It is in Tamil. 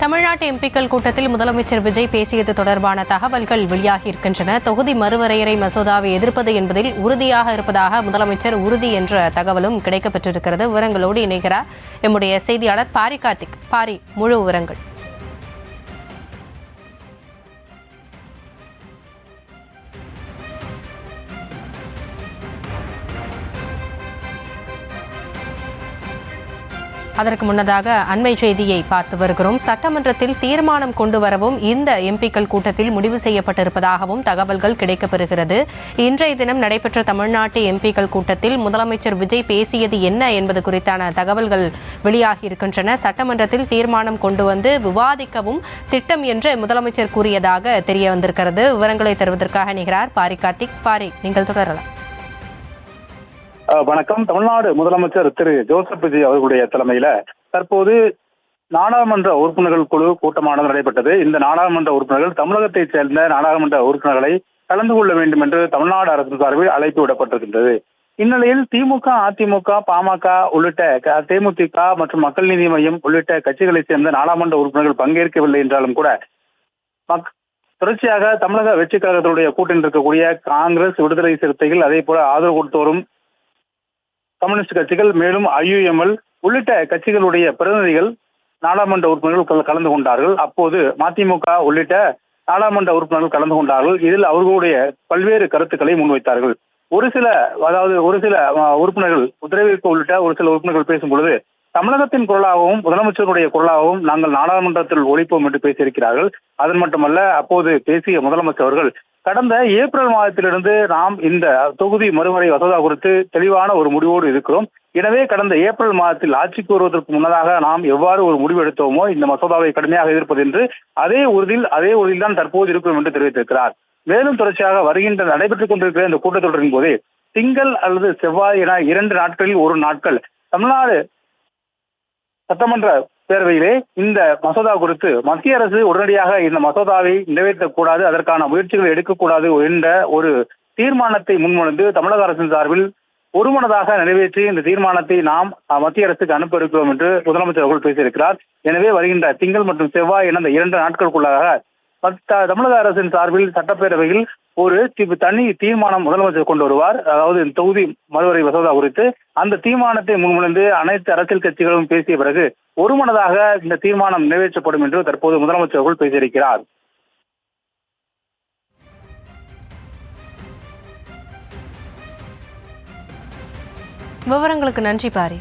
தமிழ்நாட்டு எம்பிக்கள் கூட்டத்தில் முதலமைச்சர் விஜய் பேசியது தொடர்பான தகவல்கள் வெளியாகியிருக்கின்றன. தொகுதி மறுவரையறை மசோதாவை எதிர்ப்பது என்பதில் உறுதியாக இருப்பதாக முதலமைச்சர் உறுதி என்ற தகவலும் கிடைக்கப்பெற்றிருக்கிறது. விவரங்களோடு இணைகிறார் எம்முடைய செய்தியாளர் பாரி கார்த்திக். பாரி, முழு விவரங்கள். அதற்கு முன்னதாக அண்மை செய்தியை பார்த்து வருகிறோம். சட்டமன்றத்தில் தீர்மானம் கொண்டு வரவும் இந்த எம்பிக்கள் கூட்டத்தில் முடிவு செய்யப்பட்டிருப்பதாகவும் தகவல்கள் கிடைக்கப்பெறுகிறது. இன்றைய தினம் நடைபெற்ற தமிழ்நாட்டு எம்பிக்கள் கூட்டத்தில் முதலமைச்சர் விஜய் பேசியது என்ன என்பது குறித்தான தகவல்கள் வெளியாகி இருக்கின்றன. சட்டமன்றத்தில் தீர்மானம் கொண்டு வந்து விவாதிக்கவும் திட்டம் என்று முதலமைச்சர் கூறியதாக தெரிய வந்திருக்கிறது. விவரங்களை தருவதற்காக நிகரார் பாரி கார்த்திக். பாரி, நீங்கள் தொடரலாம். வணக்கம். தமிழ்நாடு முதலமைச்சர் திரு ஜோசப் விஜய் அவர்களுடைய தலைமையில தற்போது நாடாளுமன்ற உறுப்பினர்கள் குழு கூட்டமானது நடைபெற்றது. இந்த நாடாளுமன்ற உறுப்பினர்கள் தமிழகத்தைச் சேர்ந்த நாடாளுமன்ற உறுப்பினர்களை கலந்து கொள்ள வேண்டும் என்று தமிழ்நாடு அரசு சார்பில் அழைப்பு விடப்பட்டிருக்கின்றது. இந்நிலையில் திமுக, அதிமுக, பாமக உள்ளிட்ட தேமுதிக மற்றும் மக்கள் நீதி மையம் உள்ளிட்ட கட்சிகளைச் சேர்ந்த நாடாளுமன்ற உறுப்பினர்கள் பங்கேற்கவில்லை என்றாலும் கூட தொடர்ச்சியாக தமிழக வெற்றிக் கழகத்தினுடைய கூட்டணியில் இருக்கக்கூடிய காங்கிரஸ், விடுதலை சிறுத்தைகள், அதே போல ஆதரவு கொடுத்தோரும் கம்யூனிஸ்ட் கட்சிகள், மேலும் IUML உள்ளிட்ட கட்சிகளுடைய பிரதிநிதிகள் நாடாளுமன்ற உறுப்பினர்கள் கலந்து கொண்டார்கள். அப்போது மதிமுக உள்ளிட்ட நாடாளுமன்ற உறுப்பினர்கள் கலந்து கொண்டார்கள். இதில் அவர்களுடைய பல்வேறு கருத்துக்களை முன்வைத்தார்கள். ஒரு சில உறுப்பினர்கள், உத்தரவிற்கு உள்ளிட்ட ஒரு சில உறுப்பினர்கள் பேசும் பொழுது தமிழகத்தின் குரலாகவும் முதலமைச்சருடைய குரலாகவும் நாங்கள் நாடாளுமன்றத்தில் ஒழிப்போம் என்று பேசியிருக்கிறார்கள். அது மட்டுமல்ல, அப்போது பேசிய முதலமைச்சர் அவர்கள் கடந்த ஏப்ரல் மாதத்திலிருந்து நாம் இந்த தொகுதி மறுவரை மசோதா குறித்து தெளிவான ஒரு முடிவோடு இருக்கிறோம். எனவே கடந்த ஏப்ரல் மாதத்தில் ஆட்சிக்கு வருவதற்கு முன்னதாக நாம் எவ்வாறு ஒரு முடிவு எடுத்தோமோ இந்த மசோதாவை கடுமையாக எதிர்ப்பது என்று அதே உறுதியில் தான் தற்போது இருக்கிறோம் என்று தெரிவித்திருக்கிறார். மேலும் தொடர்ச்சியாக வருகின்ற நடைபெற்றுக் கொண்டிருக்கிற இந்த கூட்டத்தொடரின் போது திங்கள் அல்லது செவ்வாய் என 2 நாட்களில் ஒரு நாட்கள் தமிழ்நாடு சட்டமன்ற பேரவையிலே இந்த மசோதா குறித்து மத்திய அரசு உடனடியாக இந்த மசோதாவை நிறைவேற்றக்கூடாது, அதற்கான முயற்சிகளை எடுக்கக்கூடாது என்ற ஒரு தீர்மானத்தை முன்மொழிந்து தமிழக அரசின் சார்பில் ஒருமனதாக நிறைவேற்றி இந்த தீர்மானத்தை நாம் மத்திய அரசுக்கு அனுப்ப இருக்கிறோம் என்று முதலமைச்சர் அவர்கள் பேசியிருக்கிறார். எனவே வருகின்ற திங்கள் மற்றும் செவ்வாய் என இந்த 2 நாட்களுக்குள்ளாக தமிழக அரசின் சார்பில் சட்டப்பேரவையில் ஒரு தனி தீர்மானம் முதலமைச்சர் கொண்டு வருவார். அதாவது தொகுதி மறுவரை மசோதா குறித்து அந்த தீர்மானத்தை முன்மொழிந்து அனைத்து அரசியல் கட்சிகளும் பேசிய பிறகு ஒருமனதாக இந்த தீர்மானம் நிறைவேற்றப்படும் என்று தற்போது முதலமைச்சர் அவர்கள் பேசியிருக்கிறார். விவரங்களுக்கு நன்றி பாரி.